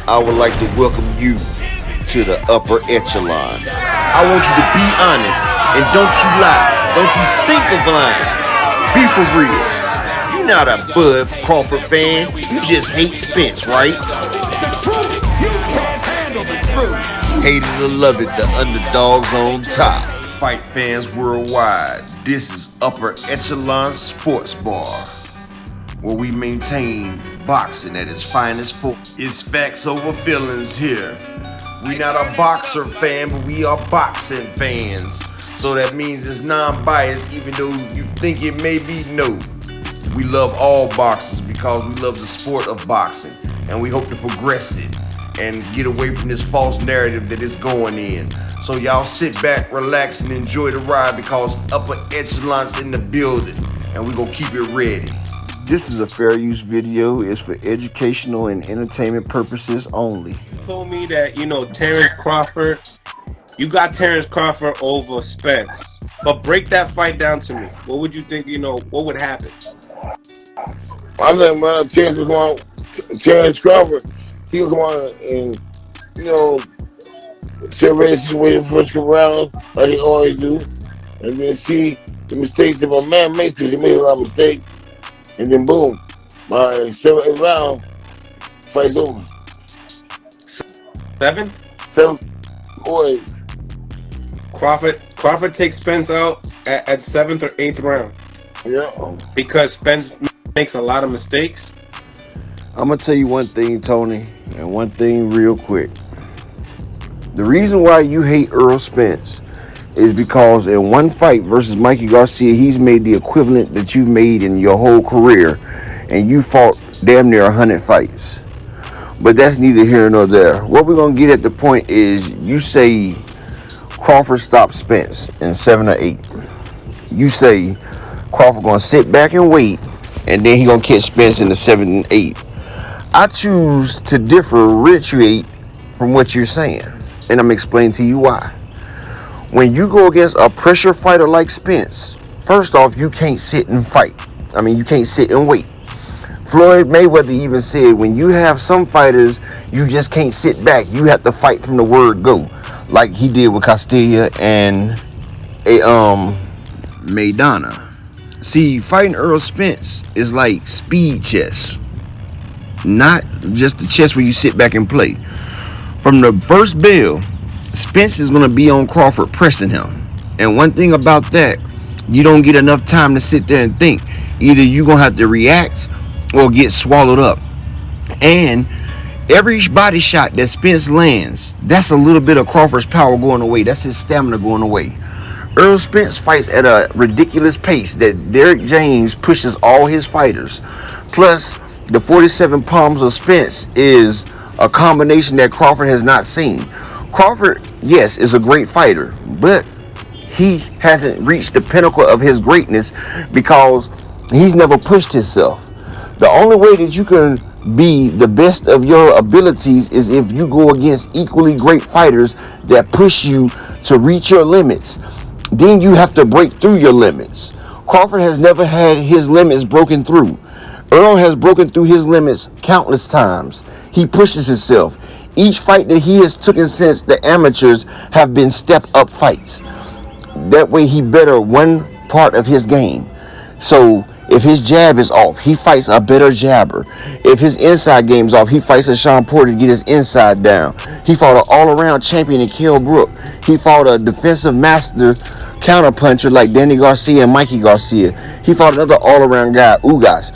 I would like to welcome you to the upper echelon. I want you to be honest and don't you lie. Don't you think of lying. Be for real. You're not a Bud Crawford fan. You just hate Spence, right? Hate it or love it, the underdogs on top. Fight fans worldwide, this is Upper Echelon Sports Bar, where we maintain boxing at its finest form. It's facts over feelings here. We not a boxer fan, but we are boxing fans. So that means it's non-biased, even though you think it may be no. We love all boxers because we love the sport of boxing, and we hope to progress it and get away from this false narrative that it's going in. So y'all sit back, relax, and enjoy the ride because Upper Echelon's in the building, and we gonna keep it ready. This is a fair use video. It's for educational and entertainment purposes only. You told me that, Terrence Crawford, you got Terrence Crawford over Spence. But break that fight down to me. What would you think, what would happen? I think Terrence Crawford, he'll come on and, survey the situation first come around, like he always do, and then see the mistakes that my man makes, because he made a lot of mistakes, and then boom, by 7th round, fight's over. 7? 7 boys. Crawford takes Spence out at 7th or 8th round. Yeah. Because Spence makes a lot of mistakes. I'm gonna tell you one thing, Tony, and one thing real quick. The reason why you hate Errol Spence is because in one fight versus Mikey Garcia, he's made the equivalent that you've made in your whole career, and you fought damn near 100 fights. But that's neither here nor there. What we're gonna get at the point is, you say Crawford stopped Spence in 7 or 8. You say Crawford gonna sit back and wait, and then he gonna catch Spence in the 7 and 8. I choose to differentiate from what you're saying, and I'm explaining to you why. When you go against a pressure fighter like Spence, first off, you can't sit and fight. You can't sit and wait. Floyd Mayweather even said, when you have some fighters, you just can't sit back. You have to fight from the word go, like he did with Castilla and Maidana. See, fighting Errol Spence is like speed chess, not just the chess where you sit back and play. From the first bell, Spence is going to be on Crawford pressing him. And one thing about that, you don't get enough time to sit there and think. Either you're going to have to react or get swallowed up. And every body shot that Spence lands, that's a little bit of Crawford's power going away. That's his stamina going away. Errol Spence fights at a ridiculous pace that Derrick James pushes all his fighters. Plus, the 47 palms of Spence is a combination that Crawford has not seen. Crawford, yes, is a great fighter, but he hasn't reached the pinnacle of his greatness because he's never pushed himself. The only way that you can be the best of your abilities is if you go against equally great fighters that push you to reach your limits. Then you have to break through your limits. Crawford has never had his limits broken through. Errol has broken through his limits countless times. He pushes himself. Each fight that he has taken since the amateurs have been step-up fights. That way he better one part of his game. So if his jab is off, he fights a better jabber. If his inside game's off, he fights a Sean Porter to get his inside down. He fought an all-around champion in Kell Brook. He fought a defensive master counterpuncher like Danny Garcia and Mikey Garcia. He fought another all-around guy, Ugas.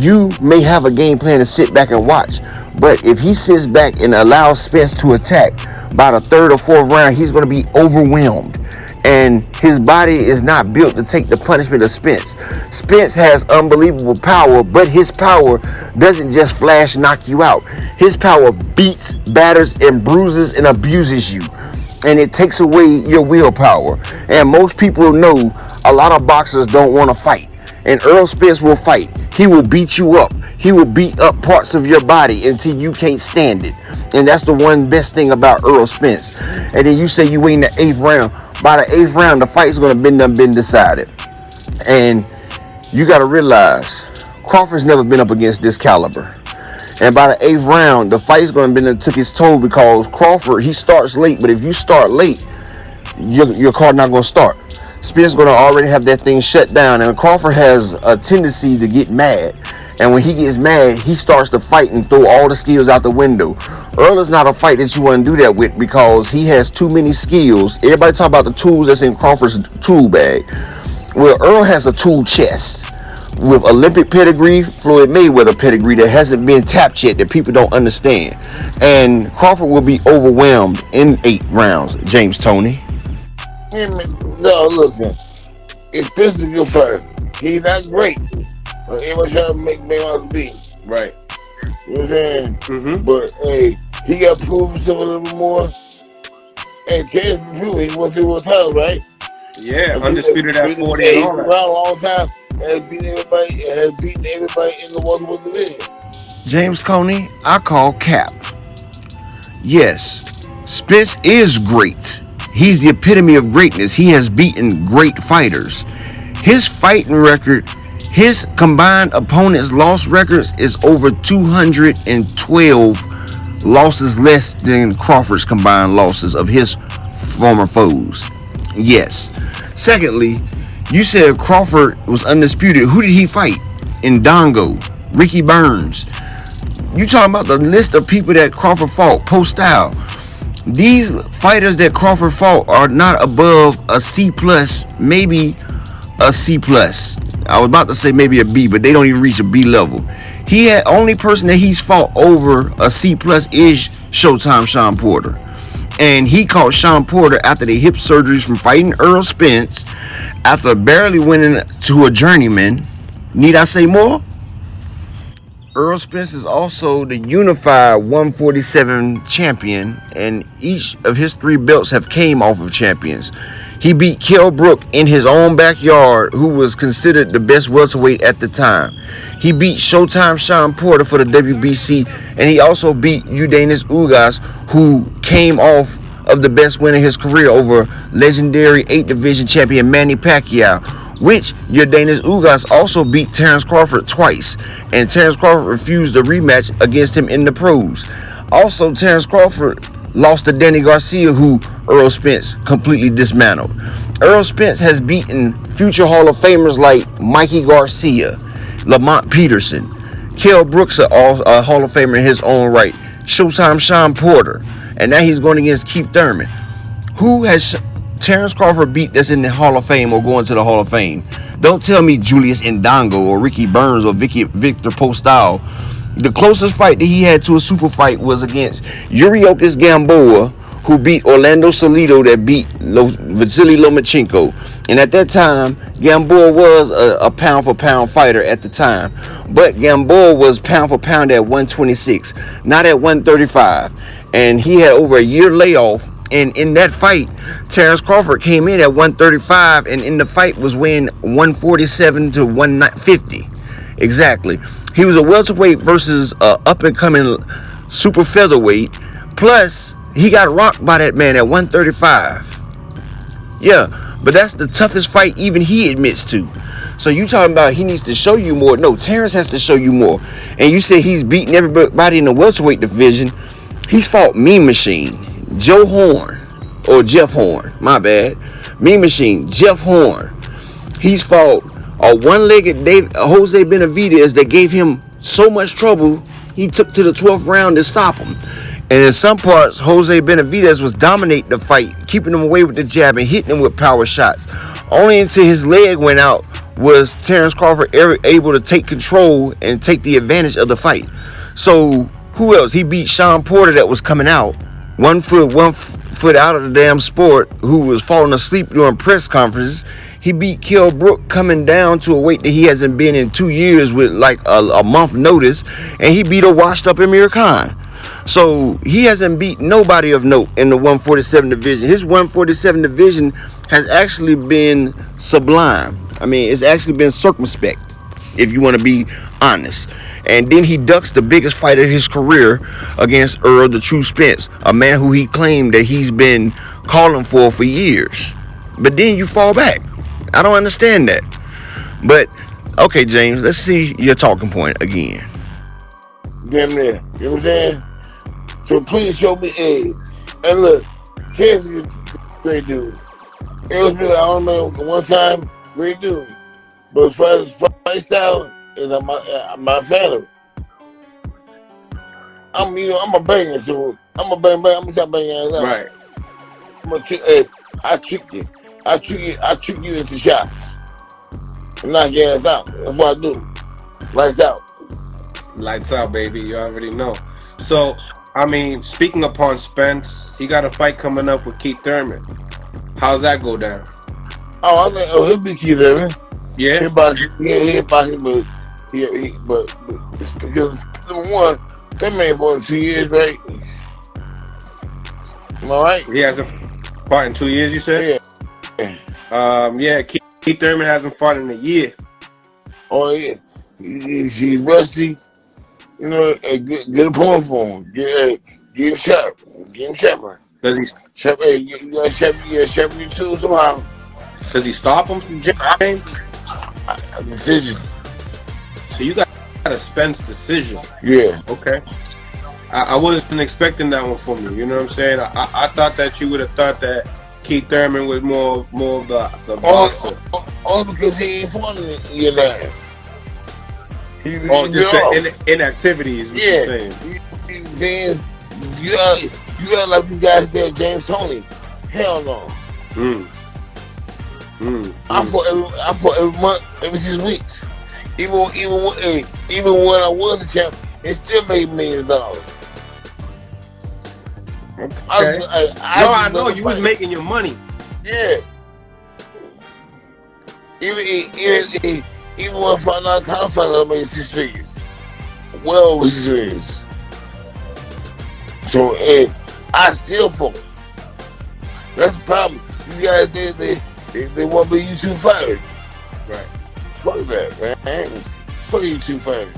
You may have a game plan to sit back and watch, but if he sits back and allows Spence to attack, by the 3rd or 4th round, he's going to be overwhelmed. And his body is not built to take the punishment of Spence. Spence has unbelievable power, but his power doesn't just flash knock you out. His power beats, batters, and bruises and abuses you. And it takes away your willpower. And most people know a lot of boxers don't want to fight. And Errol Spence will fight. He will beat you up. He will beat up parts of your body until you can't stand it. And that's the one best thing about Errol Spence. And then you say you win the 8th round. By the 8th round, the fight's going to been decided. And you got to realize, Crawford's never been up against this caliber. And by the 8th round, the fight's going to be took its toll because Crawford, he starts late. But if you start late, your card not going to start. Spence going to already have that thing shut down. And Crawford has a tendency to get mad. And when he gets mad, he starts to fight and throw all the skills out the window. Earl is not a fight that you want to do that with because he has too many skills. Everybody talk about the tools that's in Crawford's tool bag. Well, Earl has a tool chest with Olympic pedigree, Floyd Mayweather pedigree that hasn't been tapped yet that people don't understand. And Crawford will be overwhelmed in 8 rounds, James Toney. Yeah, man, no, listen. If this is a good fighter, he's not great. But everybody trying to make me out to be. Right. You know what I'm saying? Mm-hmm. But hey, he got to prove himself a little more. And Terrence proved he wants to world title, right? Yeah, undisputed at 40 and all that. Around a long time and has beaten everybody in the welterweight division. James Toney, I call cap. Yes, Spence is great. He's the epitome of greatness. He has beaten great fighters. His fighting record, his combined opponents' loss records is over 212 losses less than Crawford's combined losses of his former foes. Yes. Secondly, you said Crawford was undisputed. Who did he fight? Ndongo, Ricky Burns. You talking about the list of people that Crawford fought post-style. These fighters that Crawford fought are not above a C+, maybe a C+. I was about to say maybe a B, but they don't even reach a B level. He had only person that he's fought over a C+ is Showtime Sean Porter. And he caught Sean Porter after the hip surgeries from fighting Errol Spence, after barely winning to a journeyman. Need I say more? Errol Spence is also the unified 147 champion, and each of his 3 belts have came off of champions. He beat Kell Brook in his own backyard, who was considered the best welterweight at the time. He beat Showtime Sean Porter for the WBC, and he also beat Eudenis Ugas, who came off of the best win of his career over legendary 8 division champion Manny Pacquiao, which Eudenis Ugas also beat Terrence Crawford twice, and Terrence Crawford refused a rematch against him in the pros. Also, Terrence Crawford lost to Danny Garcia, who Errol Spence completely dismantled. Errol Spence has beaten future Hall of Famers like Mikey Garcia, Lamont Peterson, Kell Brooks, a Hall of Famer in his own right, Showtime Sean Porter, and now he's going against Keith Thurman. Who has Terrence Crawford beat that's in the Hall of Fame or going to the Hall of Fame? Don't tell me Julius Ndongo or Ricky Burns or Victor Postal. The closest fight that he had to a super fight was against Yuriokis Gamboa, who beat Orlando Salido that beat Vasily Lomachenko. And at that time, Gamboa was a pound-for-pound fighter at the time. But Gamboa was pound-for-pound at 126, not at 135. And he had over a year layoff. And in that fight, Terrence Crawford came in at 135, and in the fight was weighing 147 to 150. Exactly. He was a welterweight versus up-and-coming super featherweight. Plus, he got rocked by that man at 135. Yeah, but that's the toughest fight even he admits to. So you talking about he needs to show you more. No, Terrence has to show you more. And you say he's beating everybody in the welterweight division. He's fought Mean Machine, Joe Horn, or Jeff Horn, my bad. Mean Machine, Jeff Horn. He's fought a one-legged Jose Benavidez that gave him so much trouble, he took to the 12th round to stop him. And in some parts, Jose Benavidez was dominating the fight, keeping him away with the jab and hitting him with power shots. Only until his leg went out was Terrence Crawford able to take control and take the advantage of the fight. So who else? He beat Sean Porter that was coming out, one foot out of the damn sport, who was falling asleep during press conferences. He beat Kell Brook coming down to a weight that he hasn't been in 2 years with like a month notice. And he beat a washed up Amir Khan. So he hasn't beat nobody of note in the 147 division. His 147 division has actually been sublime. I mean, it's actually been circumspect, if you want to be honest. And then he ducks the biggest fight of his career against Errol the True Spence, a man who he claimed that he's been calling for years. But then you fall back. I don't understand that. But, okay, James, let's see your talking point again. Damn near. You know what I'm saying? So please show me a. And look, Terrence is a great dude. Errol Spence, I don't know one time, great dude. But as far as fight style, is I'm not a fan of it. I'm a banger, so I'm gonna stop banging ass out. Right. Hey, I trick you. I trick you into shots. And knock your ass out. That's what I do. Lights out. Lights out, baby. You already know. So, I mean, speaking upon Spence, he got a fight coming up with Keith Thurman. How's that go down? Oh, I think he'll be Keith Errol. Yeah. He boxing, but it's because number one, that man fought in 2 years, right? Am I right? He hasn't fought in 2 years, you said? Yeah. Keith Thurman hasn't fought in a year. Oh yeah. He's rusty. You know, a good opponent for him. Get him sharp. Get him sharper. Does he? Sharp. Hey, you gotta sharpen your tools somehow. Does he stop him from James? Decision. So you got a Spence decision. Yeah. Okay. I wasn't expecting that one from you. You know what I'm saying? I thought that you would have thought that Keith Thurman was more of the boxer. All because he ain't fought in a year now. Just the inactivity is what you're saying. You got like you guys there, James Toney. Hell no. I fought every month, every 6 weeks. Even when I was a champ, it still made millions of dollars. Okay. I know you was making your money. Yeah. Even when I found out title fight, I made 6 figures. Well over 6 figures. So, I still fought. That's the problem. These guys, they want to be YouTube fighters. Right. Fuck that, man. Fuck YouTube fighters.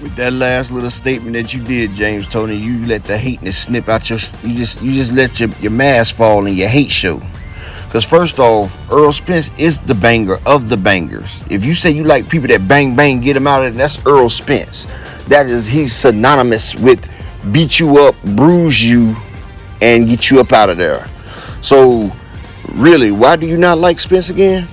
With that last little statement that you did, James Toney, you let the hateness snip out your. You just let your mask fall and your hate show. Because first off, Errol Spence is the banger of the bangers. If you say you like people that bang bang, get him out of it, that's Errol Spence. He's synonymous with beat you up, bruise you, and get you up out of there. So really, why do you not like Spence again?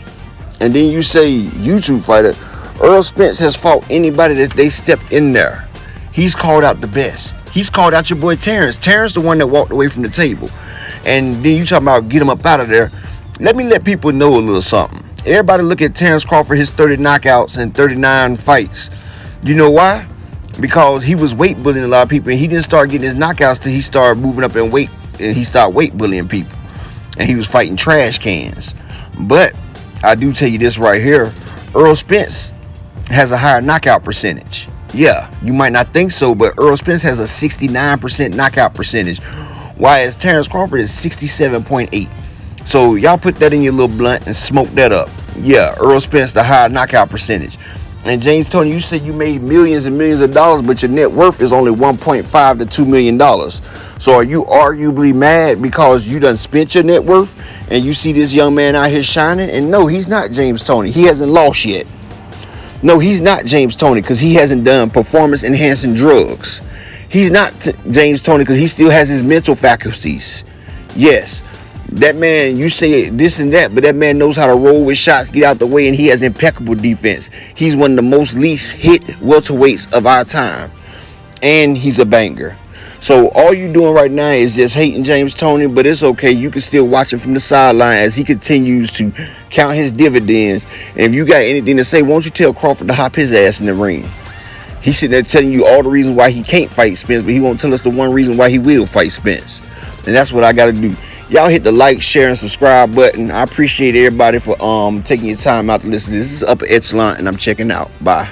And then you say YouTube fighter. Errol Spence has fought anybody that they stepped in there. He's called out the best. He's called out your boy Terrence. Terrence the one that walked away from the table. And then you talking about get him up out of there. Let me let people know a little something. Everybody look at Terrence Crawford, his 30 knockouts and 39 fights. You know why? Because he was weight bullying a lot of people, and he didn't start getting his knockouts till he started moving up in weight, and he started weight bullying people. And he was fighting trash cans. But I do tell you this right here, Errol Spence has a higher knockout percentage. Yeah, you might not think so, but Errol Spence has a 69% knockout percentage, whereas Terrence Crawford is 67.8. So y'all put that in your little blunt and smoke that up. Yeah, Errol Spence, the higher knockout percentage. And James Toney, you said you made millions and millions of dollars, but your net worth is only $1.5 to $2 million. So are you arguably mad because you done spent your net worth and you see this young man out here shining? And no, he's not James Toney. He hasn't lost yet. No, he's not James Toney because he hasn't done performance-enhancing drugs. He's not James Toney because he still has his mental faculties. Yes, that man, you say this and that, but that man knows how to roll with shots, get out the way, and he has impeccable defense. He's one of the most least hit welterweights of our time. And he's a banger. So all you doing right now is just hating James Toney, but it's okay. You can still watch him from the sideline as he continues to count his dividends. And if you got anything to say, won't you tell Crawford to hop his ass in the ring? He's sitting there telling you all the reasons why he can't fight Spence, but he won't tell us the one reason why he will fight Spence. And that's what I got to do. Y'all hit the like, share, and subscribe button. I appreciate everybody for taking your time out to listen. This is Upper Echelon, and I'm checking out. Bye.